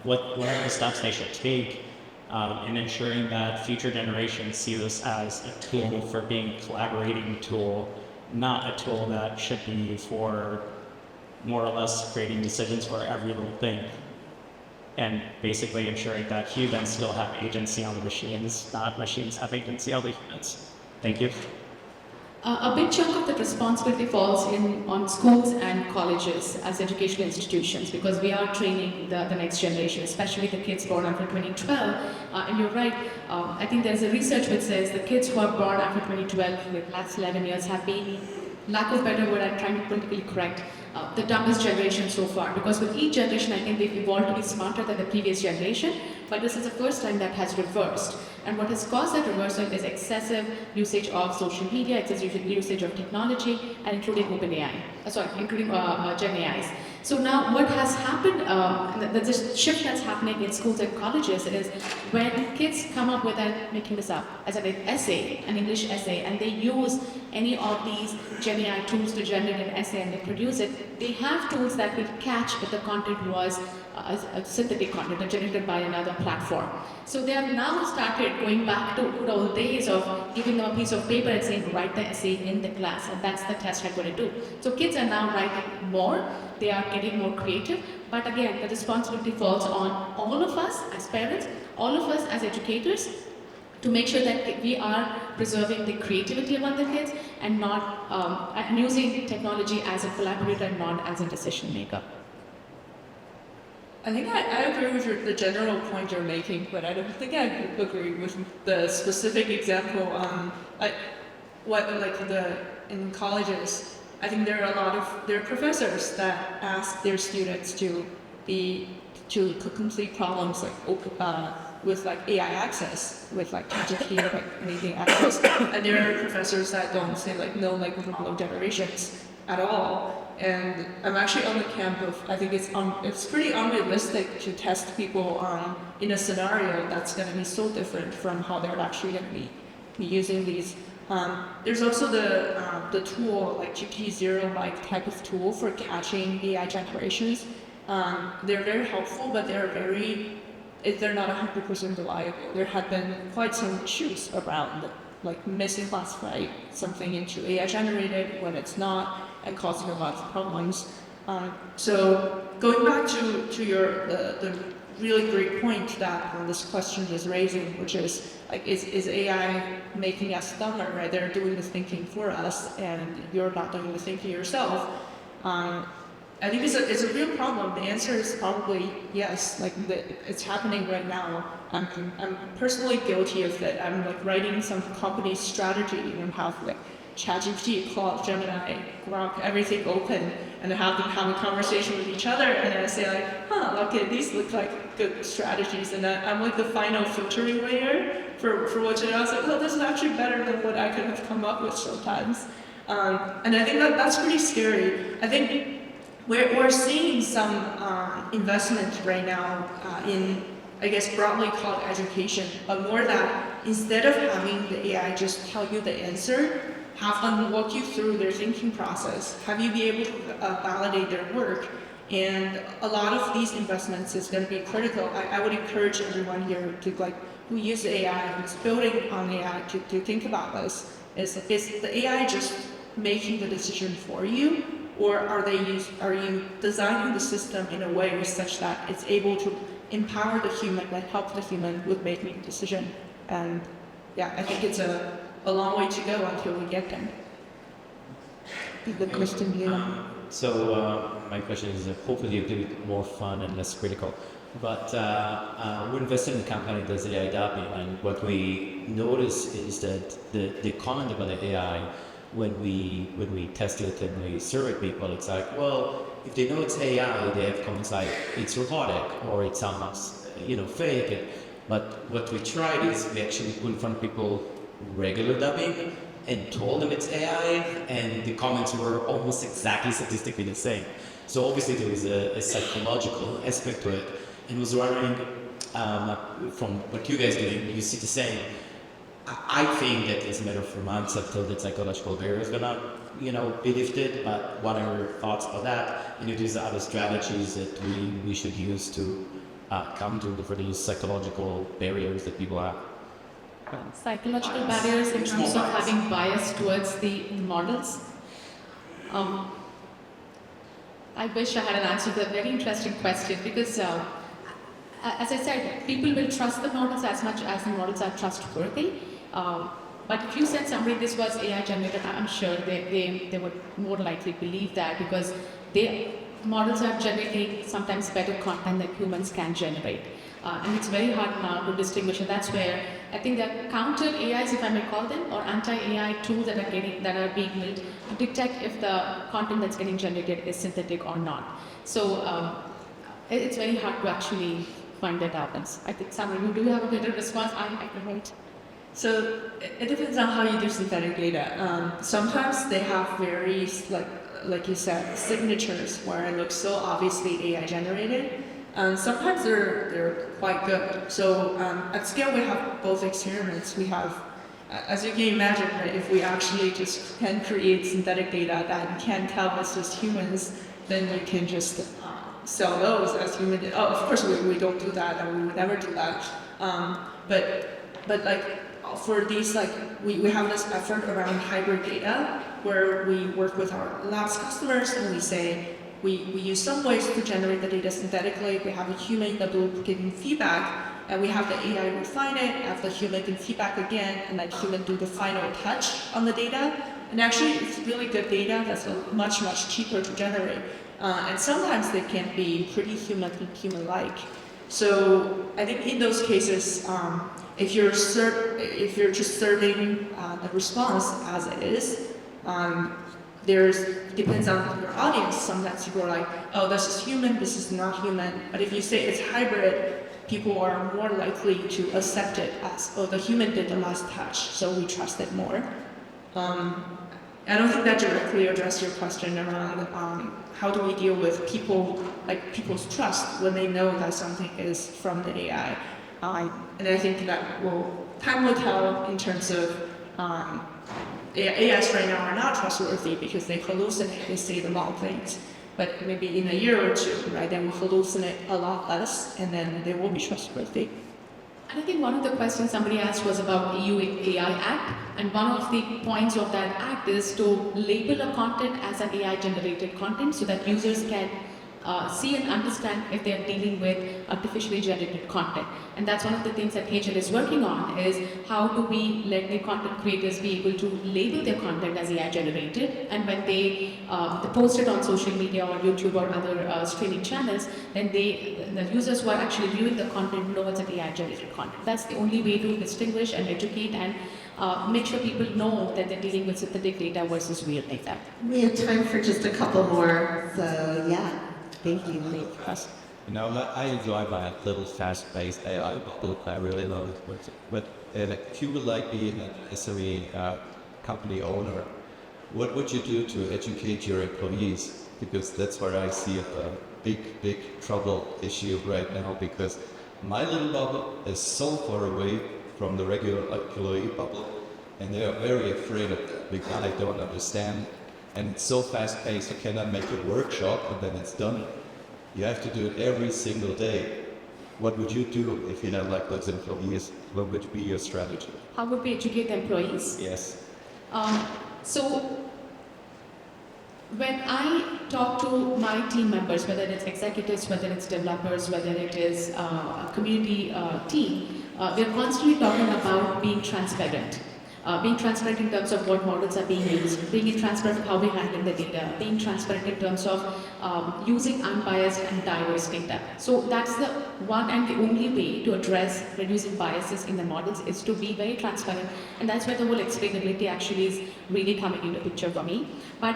what are the steps they should take in ensuring that future generations see this as a tool for being a collaborating tool, not a tool that should be for more or less creating decisions for every little thing, and basically ensuring that humans still have agency on the machines, not machines have agency on the humans. Thank you. A big chunk of the responsibility falls on schools and colleges as educational institutions, because we are training the next generation, especially the kids born after 2012. And you're right, I think there's a research which says the kids who are born after 2012, the last 11 years, have been, lack of better word, I'm trying to politically correct, the dumbest generation so far. Because with each generation, I think they've evolved to be smarter than the previous generation, but this is the first time that has reversed. And what has caused that reversal is excessive usage of social media, excessive usage of technology, and including including Gen AIs. So now what has happened, the shift that's happening in schools and colleges is when kids come up with making this up, as an essay, an English essay, and they use any of these Gen AI tools to generate an essay and they produce it, they have tools that will catch if the content was a synthetic content or generated by another platform. So they have now started going back to good old days of giving them a piece of paper and saying, write the essay in the class, and that's the test I'm going to do. So kids are now writing more, they are getting more creative, but again, the responsibility falls on all of us as parents, all of us as educators, to make sure that we are preserving the creativity among the kids and not and using technology as a collaborator and not as a decision maker. I think I agree with the general point you're making, but I don't think I agree with the specific example. In colleges, I think there are professors that ask their students to complete problems with AI access, with ChatGPT or anything access, and there are professors that don't say no language model generations at all. And I'm actually on the camp of, I think it's pretty unrealistic to test people in a scenario that's going to be so different from how they're actually going to be using these. There's also the tool, like GPT-0 type of tool for catching AI generations. They're very helpful, but they're not 100% reliable. There have been quite some issues around like misclassify something into AI generated when it's not, and causing a lot of problems. So going back to your the really great point that this question is raising, which is like is AI making us dumber, right? They're doing the thinking for us, and you're not doing the thinking yourself. I think it's a real problem. The answer is probably yes. Like it's happening right now. I'm personally guilty of that. I'm like writing some company strategy and have like ChatGPT, Claude, Gemini, Grok, everything open, and have them have a conversation with each other. And I say like, okay, these look like good strategies. And I'm like the final filtering layer for what I was like, oh, this is actually better than what I could have come up with sometimes. And I think that's pretty scary. I think we're seeing some investment right now in, I guess, broadly called education, but more that instead of having the AI just tell you the answer, have them walk you through their thinking process, have you be able to validate their work. And a lot of these investments is going to be critical. I would encourage everyone here to who use AI, who's building on AI, to think about this. Is the AI just making the decision for you, or are you designing the system in a way such that it's able to empower the human, like help the human with making a decision? And yeah, I think it's a long way to go until we get there. The question my question is hopefully a bit more fun and less critical. But we're invested in a company that does AI dubbing, and what we notice is that the comment about the AI, when we test it and we survey people, it's like, well, if they know it's AI, they have comments like it's robotic or it sounds fake. But what we tried is we actually put in front of people regular dubbing and told them it's AI, and the comments were almost exactly statistically the same. So obviously there is a psychological aspect to it. And was wondering, from what you guys doing, you see the same. I think that it's a matter of months until the psychological barrier is gonna, be lifted. But what are your thoughts on that? And if there's other strategies that we should use to come to for these psychological barriers that people have? Psychological barriers in terms of having bias towards the models. I wish I had an answer to that very interesting question, because as I said, people will trust the models as much as the models are trustworthy. But if you said somebody this was AI generated, I'm sure they would more likely believe that, because models are generating sometimes better content than humans can generate. And it's very hard now to distinguish, and that's where I think the counter AIs, if I may call them, or anti-AI tools that are being built to detect if the content that's getting generated is synthetic or not. So it's very hard to actually find that out. I think, Samuel, you do have a better response. I can wait. So it depends on how you do synthetic data. Sometimes they have very, like you said, signatures where it looks so obviously AI generated. Sometimes they're quite good. So at Scale we have both experiments. We have, as you can imagine, right, if we actually just can create synthetic data that can tell us as humans, then we can just sell those as human data. Oh, of course we don't do that, and we would never do that. But like for these, we have this effort around hybrid data where we work with our labs customers and we say, we use some ways to generate the data synthetically. We have a human in the loop giving feedback, and we have the AI refine it, have the human give feedback again, and let human do the final touch on the data. And actually, it's really good data that's much, much cheaper to generate. And sometimes they can be pretty human-like. So I think in those cases, if you're just serving the response as it is, depends on your audience. Sometimes people are like, oh, this is human, this is not human. But if you say it's hybrid, people are more likely to accept it as, oh, the human did the last touch, so we trust it more. I don't think that directly addressed your question around how do we deal with people's trust when they know that something is from the AI. And I think that time will tell in terms of AIs right now are not trustworthy because they hallucinate, they say the wrong things. But maybe in a year or two, right, then we'll hallucinate a lot less, and then they will be trustworthy. And I think one of the questions somebody asked was about EU AI Act, and one of the points of that act is to label a content as an AI generated content so that users can see and understand if they are dealing with artificially generated content. And that's one of the things that HeyGen is working on, is how do we let the content creators be able to label their content as AI generated, and when they post it on social media or YouTube or other streaming channels, then the users who are actually viewing the content know it's an AI generated content. That's the only way to distinguish and educate and make sure people know that they're dealing with synthetic data versus real data. We have time for just a couple more, so yeah. Thank you. You know, I enjoy my little fast-paced AI book. I really love it. But if you would like being an SME company owner, what would you do to educate your employees? Because that's where I see a big trouble issue right now, because my little bubble is so far away from the regular employee bubble, and they are very afraid of that because I don't understand. And it's so fast-paced, you cannot make a workshop and then it's done. You have to do it every single day. What would you do if you don't like those employees? What would be your strategy? How would we educate the employees? Yes. So when I talk to my team members, whether it's executives, whether it's developers, whether it is a community team, we're constantly talking about being transparent. Being transparent in terms of what models are being used, being transparent of how we handle the data, being transparent in terms of using unbiased and diverse data. So that's the one and the only way to address reducing biases in the models, is to be very transparent, and that's where the whole explainability actually is really coming into picture for me. But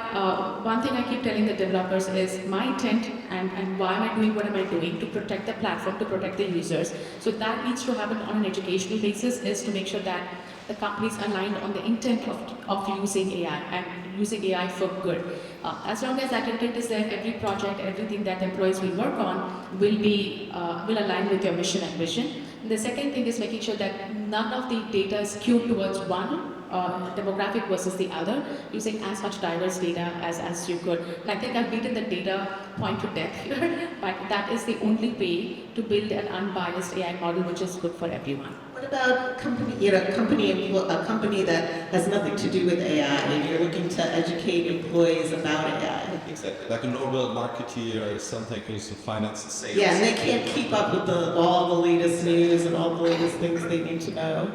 one thing I keep telling the developers is my intent and why am I doing what am I doing, to protect the platform, to protect the users. So that needs to happen on an educational basis, is to make sure that the companies aligned on the intent of using AI and using AI for good. As long as that intent is there, every project, everything that employees will work on will align with your mission and vision. And the second thing is making sure that none of the data is skewed towards one demographic versus the other, using as much diverse data as you could. And I think I've beaten the data point to death here, but that is the only way to build an unbiased AI model which is good for everyone. What about a company that has nothing to do with AI, and you're looking to educate employees about AI? Exactly. Like a normal marketeer or something who's in finance and sales. Yeah, and they can't keep up with all the latest news and all the latest things they need to know.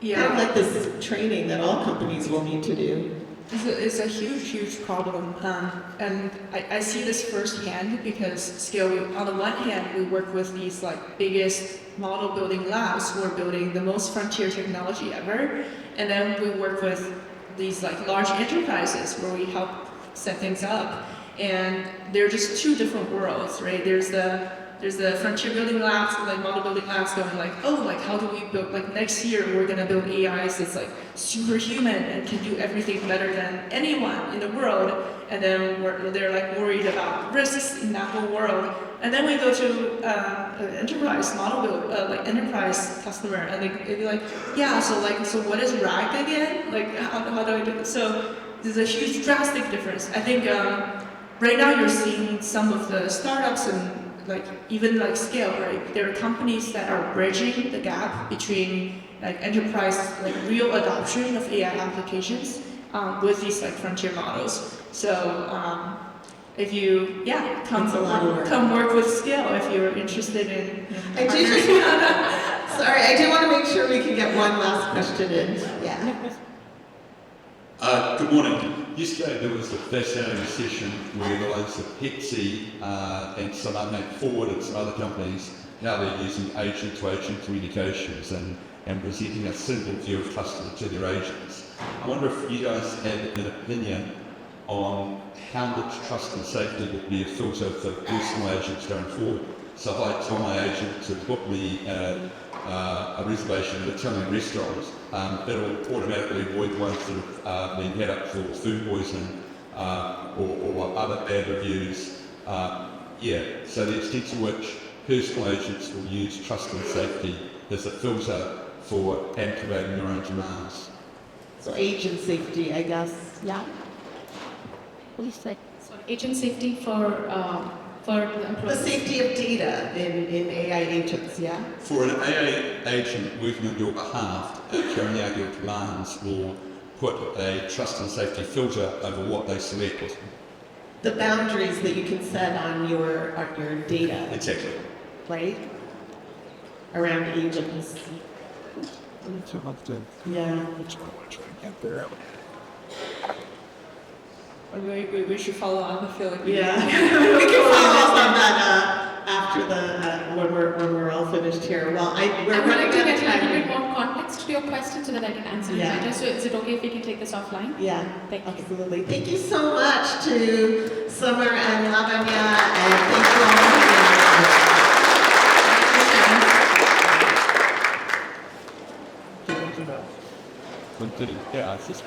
Yeah. Kind of like this training that all companies will need to do. It's a huge problem, and I see this firsthand because Scale, on the one hand, we work with these like biggest model building labs who are building the most frontier technology ever, and then we work with these like large enterprises where we help set things up, and they're just two different worlds, right? There's the frontier building labs, like model building labs going like, oh, like how do we build, like next year we're gonna build AIs that's like superhuman and can do everything better than anyone in the world. And then they're like worried about risks in that whole world. And then we go to enterprise model build, like enterprise customer, and they'd be like, yeah, so what is RAG again? Like how do I do it? So there's a huge drastic difference. I think right now you're seeing some of the startups and like even like Scale, right? There are companies that are bridging the gap between like enterprise, like real adoption of AI applications with these like frontier models. So if you come work with Scale if you're interested in. Sorry, I do want to make sure we can get one last question in. Yeah. Good morning. Yesterday there was a fascinating session where the likes of Pepsi and some other, Ford and some other companies, now they're using agent-to-agent communications and presenting a single view of customer to their agents. I wonder if you guys have an opinion on how much trust and safety would be a filter for personal agents going forward. So if I tell my agent to book me a reservation at an Italian restaurant, that'll automatically avoid ones that have been had up for food poisoning or other bad reviews. So the extent to which personal agents will use trust and safety as a filter for activating their own demands. So agent safety, I guess. Yeah. Please say. So Agent safety for the The employees. safety of data in AI agents, yeah? For an AI agent working on your behalf, carrying out your commands will put a trust and safety filter over what they select. The boundaries that you can set on your data, Exactly. right? Around agents. Yeah. We should follow up. I feel like Yeah. We can follow up on that after when we're all finished here. Well, we're I'm running going to out of get a little bit time. more context to your question so that I can answer it Yeah. better. So is it okay if we can take this offline? Yeah, Thank you. absolutely. Thank you so much to Summer and Lavanya, and thank you all for being here. Yeah, it's just